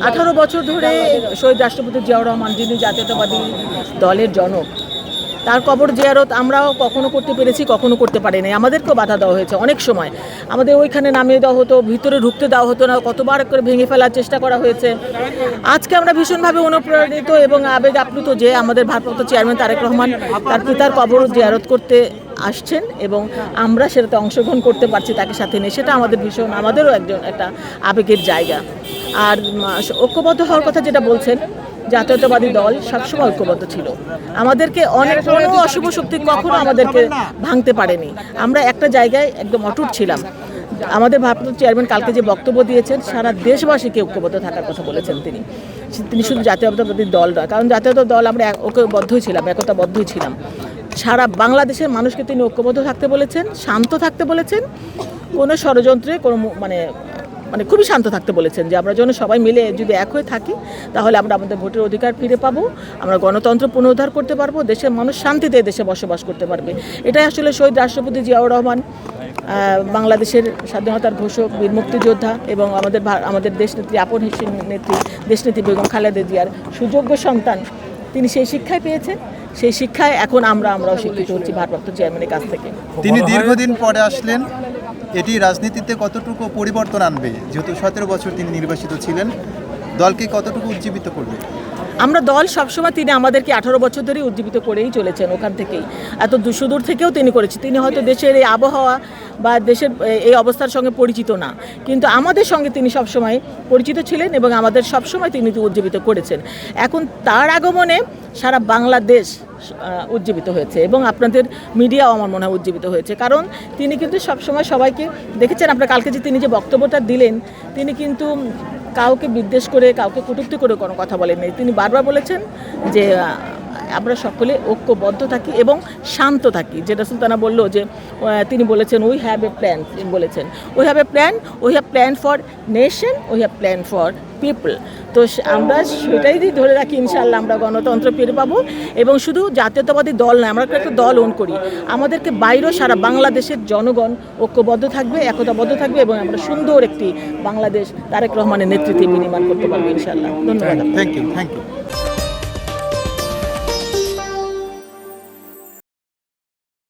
18 বছর ধরে শহীদ রাষ্ট্রপতি জিয়াউর রহমান, যিনি জাতীয়তাবাদী দলের জনক, তার কবর জিয়ারত আমরাও কখনো করতে পেরেছি, কখনো করতে পারিনি। আমাদেরকেও বাধা দেওয়া হয়েছে অনেক সময়। আমাদের ওইখানে নামিয়ে দেওয়া হতো, ভিতরে ঢুকতে দেওয়া হতো না, কতবার করে ভেঙে ফেলার চেষ্টা করা হয়েছে। আজকে আমরা ভীষণভাবে অনুপ্রাণিত এবং আবেগ আপ্লুত যে আমাদের ভারপ্রাপ্ত চেয়ারম্যান তারেক রহমান তার পিতার কবর জিয়ারত করতে আসছেন এবং আমরা সেটাতে অংশগ্রহণ করতে পারছি তাকে সাথে নিয়ে। সেটা আমাদের ভীষণ, আমাদেরও একটা আবেগের জায়গা। আর ঐক্যবদ্ধ হওয়ার কথা যেটা বলছেন, জাতীয়তাবাদী দল সবসময় ঐক্যবদ্ধ ছিল। আমাদেরকে কোনো অশুভ শক্তি কখনো আমাদেরকে ভাঙতে পারেনি। আমরা একটা জায়গায় একদম অটুট ছিলাম। আমাদের ভারপ্রাপ্ত চেয়ারম্যান কালকে যে বক্তব্য দিয়েছেন, সারা দেশবাসীকে ঐক্যবদ্ধ থাকার কথা বলেছেন তিনি শুধু জাতীয়তাবাদী দল নয়, কারণ জাতীয়তাবাদী দল আমরা ঐক্যবদ্ধই ছিলাম, একতাবদ্ধই ছিলাম। সারা বাংলাদেশের মানুষকে তিনি ঐক্যবদ্ধ থাকতে বলেছেন, শান্ত থাকতে বলেছেন, কোনো ষড়যন্ত্রে কোনো মানে খুবই শান্ত থাকতে বলেছেন, যে আমরা যেন সবাই মিলে যদি এক হয়ে থাকি তাহলে আমরা আমাদের ভোটের অধিকার ফিরে পাবো, আমরা গণতন্ত্র পুনরুদ্ধার করতে পারবো, দেশের মানুষ শান্তিতে দেশে বসবাস করতে পারবে। এটাই আসলে শহীদ রাষ্ট্রপতি জিয়াউর রহমান, বাংলাদেশের স্বাধীনতার ঘোষক, বীর মুক্তিযোদ্ধা এবং আমাদের দেশনেত্রী, আপন নেত্রী দেশনেত্রী বেগম খালেদা জিয়ার সুযোগ্য সন্তান, তিনি সেই শিক্ষায় পেয়েছেন। সেই শিক্ষায় এখন আমরাও শিক্ষিত হচ্ছি ভারপ্রাপ্ত চেয়ারম্যানের কাছ থেকে। তিনি দীর্ঘদিন পরে আসলেন, এটি রাজনীতিতে কতটুকু পরিবর্তন আনবে? যেহেতু 17 বছর তিনি নির্বাচিত ছিলেন, দলকে কতটুকু উজ্জীবিত করবে? আমরা দল সবসময়, তিনি আমাদেরকে 18 বছর ধরেই উজ্জীবিত করেই চলেছেন। ওখান থেকেই এত সুদূর থেকেও তিনি করেছেন। তিনি হয়তো দেশের এই আবহাওয়া বা দেশের এই অবস্থার সঙ্গে পরিচিত না, কিন্তু আমাদের সঙ্গে তিনি সবসময় পরিচিত ছিলেন এবং আমাদের সবসময় তিনি উজ্জীবিত করেছেন। এখন তার আগমনে সারা বাংলাদেশ উজ্জীবিত হয়েছে এবং আপনাদের মিডিয়াও আমার মনে হয় উজ্জীবিত হয়েছে, কারণ তিনি কিন্তু সবসময় সবাইকে দেখেছেন। আপনার কালকে যে তিনি যে বক্তব্যটা দিলেন, তিনি কিন্তু কাউকে বিদ্বেষ করে, কাউকে কটূক্তি করে কোনো কথা বলেননি। তিনি বারবার বলেছেন যে আমরা সকলে ঐক্যবদ্ধ থাকি এবং শান্ত থাকি। যেটা সুলতানা বললো, যে তিনি বলেছেন উই হ্যাভ এ প্ল্যান, তিনি বলেছেন we have a plan for nation, we have plan for people. তো আমরা সেটাই ধরে রাখি, ইনশাআল্লাহ আমরা গণতন্ত্র পেরে পাবো। এবং শুধু জাতীয়তাবাদী দল নয়, আমরা একটা দল ওন করি, আমাদেরকে বাইরেও সারা বাংলাদেশের জনগণ ঐক্যবদ্ধ থাকবে, একতাবদ্ধ থাকবে এবং আমরা সুন্দর একটি বাংলাদেশ তারেক রহমানের নেতৃত্বে বিনির্মাণ করতে পারবো ইনশাআল্লাহ। ধন্যবাদ। Thank you.